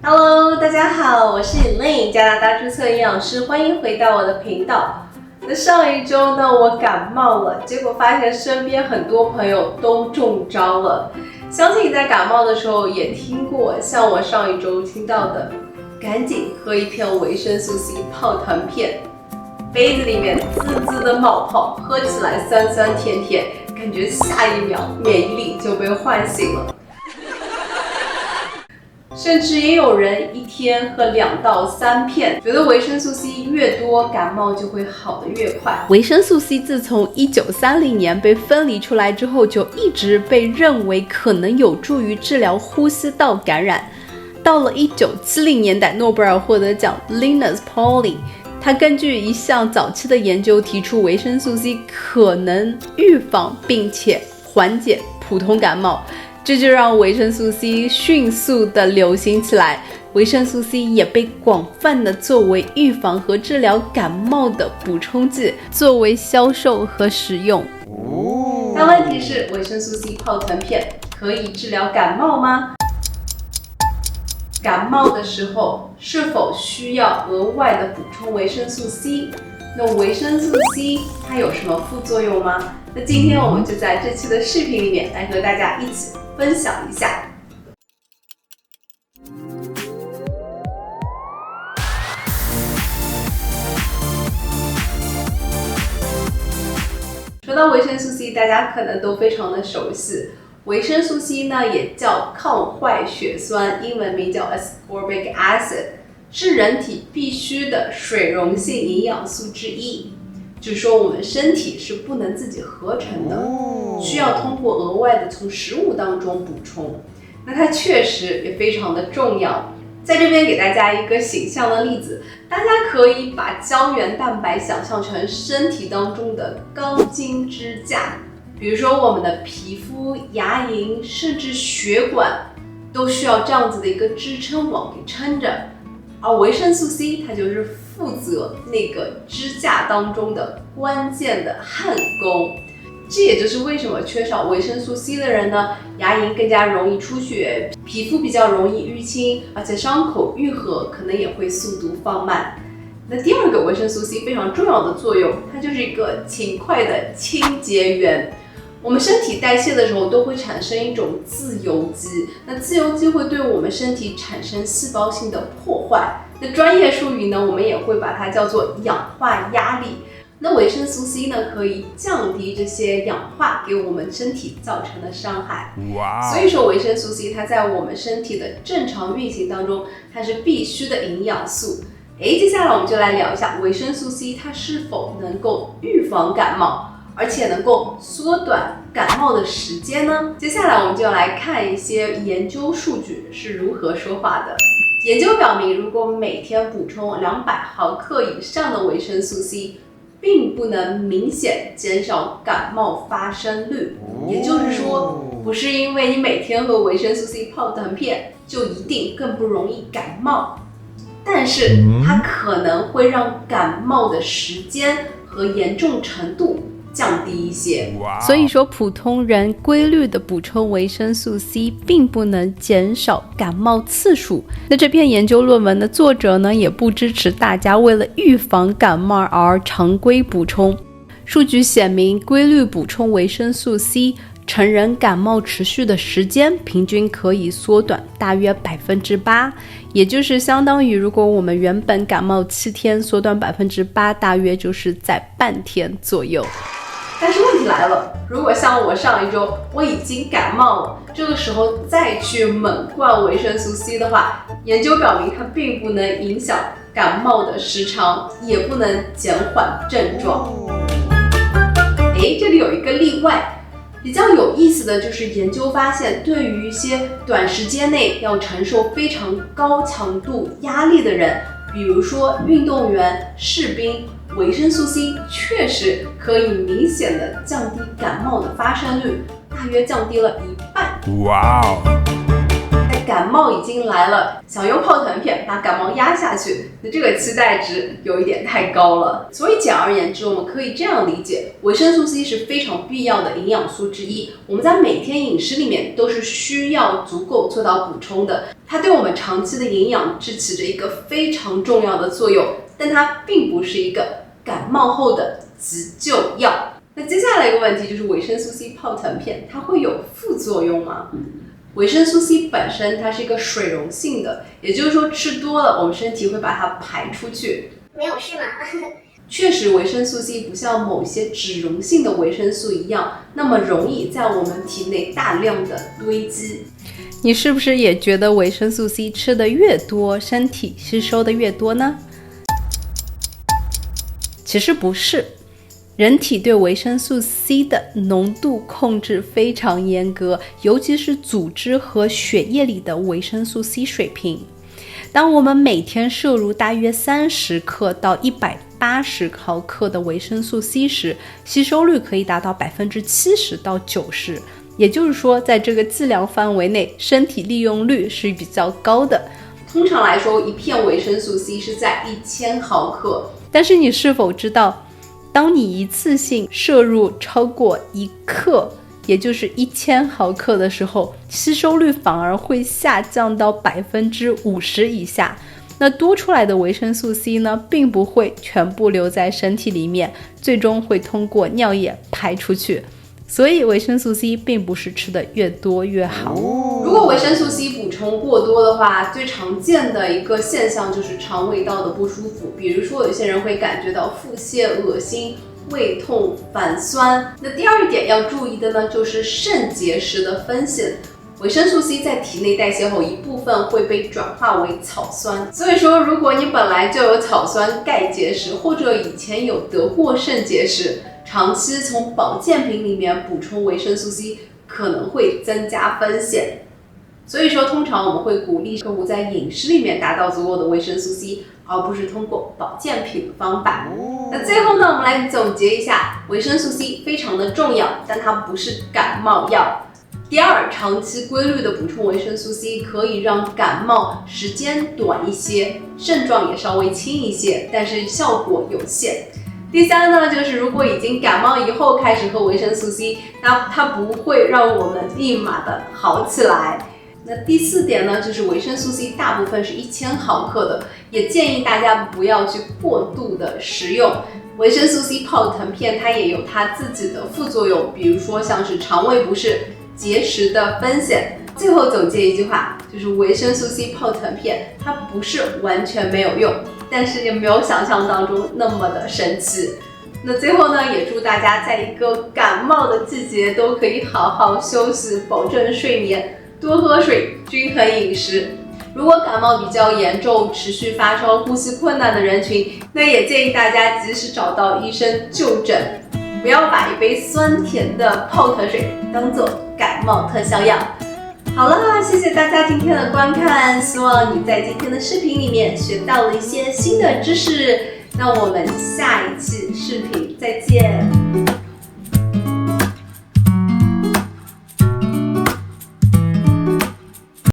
Hello， 大家好，我是 Elaine， 加拿大注冊營養師，歡迎回到我的頻道。那上一周呢，我感冒了，結果發現身邊很多朋友都中招了。相信你在感冒的時候也聽過，像我上一周聽到的，趕緊喝一片維生素 C 泡騰片，杯子裡面滋滋的冒泡，喝起來酸酸甜甜，感覺下一秒免疫力就被喚醒了。甚至也有人一天喝2到3片，覺得維生素 C 越多，感冒就會好得越快。維生素 C 自從1930年被分離出來之後，就一直被認為可能有助於治療呼吸道感染。到了1970年代，諾貝爾獲得獎 Linus Pauling， 他根據一項早期的研究提出，維生素 C 可能預防並且緩解普通感冒。這就讓維生素 C 迅速的流行起來，維生素 C 也被廣泛的作為預防和治療感冒的補充劑，作為銷售和使用。但問題是，維生素 C 泡騰片可以治療感冒嗎？感冒的時候是否需要額外的補充維生素 C？ 那維生素 C 它有什麼副作用嗎？那今天我們就在這期的視頻裡面來和大家一起分享一下。說到維生素 C， 大家可能都非常的熟悉。維生素 C 呢也叫抗壞血酸，英文名叫 ascorbic acid， 是人體必需的水溶性營養素之一。就是說我們身體是不能自己合成的，需要通過額外的從食物當中補充。那它確實也非常的重要。在這邊給大家一個形象的例子，大家可以把膠原蛋白想象成身體當中的鋼筋支架，比如說我們的皮膚、牙齦甚至血管都需要這樣子的一個支撐網給撐着，而維生素 C 它就是負責那個支架當中的關鍵的焊工。這也就是為什麼缺少維生素 C 的人呢，牙齦更加容易出血，皮膚比較容易淤青，而且傷口愈合可能也會速度放慢。那第二個維生素 C 非常重要的作用，它就是一個勤快的清潔員。我們身體代謝的時候都会產生一種自由基，那自由基會對我們身體產生細胞性的破壞。那專業術語呢，我們也會把它叫做氧化壓力。那維生素 C 呢，可以降低這些氧化給我們身體造成的傷害。所以說維生素 C 它在我們身體的正常運行當中，它是必須的營養素。接下來我們就來聊一下維生素 C 它是否能夠預防感冒，而且能夠縮短感冒的時間呢？接下來我們就來看一些研究數據是如何說話的。研究表明，如果每天補充200毫克以上的維生素 C， 並不能明顯減少感冒發生率。也就是說，不是因為你每天喝維生素 C 泡騰片就一定更不容易感冒，但是它可能會讓感冒的時間和嚴重程度降低一些。所以說普通人規律的補充維生素 C 並不能減少感冒次数。那這篇研究論文的作者呢，也不支持大家為了預防感冒而常規補充。數據顯明，規律補充維生素 C， 成人感冒持續的時間平均可以縮短大約 8%， 也就是相當於如果我們原本感冒7天，縮短 8%， 大約就是在半天左右。但是問題來了，如果像我上一周我已經感冒了，這個時候再去猛灌維生素 C 的話，研究表明它並不能影響感冒的時長，也不能減緩症狀。這裡有一個例外，比較有意思的就是研究發現，對於一些短時間內要承受非常高强度壓力的人，比如說運動員、士兵，維生素 C 確實可以明顯的降低感冒的發生率，大約降低了1半。在感冒已經來了，想用泡騰片把感冒壓下去，那這個期待值有一點太高了。所以簡而言之，我們可以這樣理解，維生素 C 是非常必要的營養素之一，我們在每天飲食裡面都是需要足夠做到補充的，它对我們長期的營養支持着一個非常重要的作用，但它並不是一個感冒後的急救藥。那接下來一個問題就是維生素 C 泡腾片它會有副作用嗎？維生素 C 本身它是一個水溶性的，也就是說吃多了我們身体會把它排出去。沒有事嗎？確實維生素 C 不像某些脂溶性的維生素一樣那麼容易在我們體內大量的堆積。你是不是也覺得維生素 C 吃的越多，身體吸收的越多呢？其實不是，人體對維生素 C 的濃度控制非常嚴格，尤其是組織和血液裡的維生素 C 水平。當我們每天攝入大約30克到180毫克的維生素 C 時，吸收率可以達到70%到90%，也就是說，在這個劑量範圍內，身體利用率是比較高的。通常來說，一片維生素 C 是在1000毫克。但是你是否知道，當你一次性攝入超過1克，也就是1000毫克的時候，吸收率反而會下降到50%以下。那多出來的維生素 C 呢，并不會全部留在身體裡面，最終會通過尿液排出去。所以維生素 C 并不是吃的越多越好。如果維生素 C 補充過多的話，最常見的一個現象就是腸胃道的不舒服，比如說有些人會感覺到腹瀉、噁心、胃痛、反酸。那第二點要注意的呢，就是腎結石的風險。維生素 C 在體內代謝後，一部分會被轉化為草酸，所以說如果你本來就有草酸鈣結石，或者以前有得過腎結石，長期從保健品裡面補充維生素 C 可能會增加風險。所以說通常我們會鼓勵客戶在飲食裡面達到足夠的維生素 C， 而不是通過保健品的方法。那最後呢，我们來總結一下，維生素 C 非常的重要，但它不是感冒藥。第二，長期規律的補充維生素 C 可以讓感冒時間短一些，症狀也稍微輕一些，但是效果有限。第三呢，就是如果已經感冒以後開始喝維生素 C， 那它不會讓我們立馬的好起來。那第四點呢，就是維生素 C 大部分是1000毫克的，也建議大家不要去過度的食用。維生素 C 泡騰片它也有它自己的副作用，比如說像是腸胃不適、結石的風險。最後總結一句話，就是維生素 C 泡騰片它不是完全沒有用，但是也沒有想象當中那麼的神奇。那最後呢，也祝大家在一個感冒的季節都可以好好休息，保證睡眠，多喝水，均衡飲食。如果感冒比較嚴重，持續發燒、呼吸困難的人群，那也建議大家及時找到醫生就診，不要把一杯酸甜的泡騰水當作感冒特效藥。好了，謝謝大家今天的觀看，希望你在今天的視頻裡面學到了一些新的知識。那我們下一期視頻再見。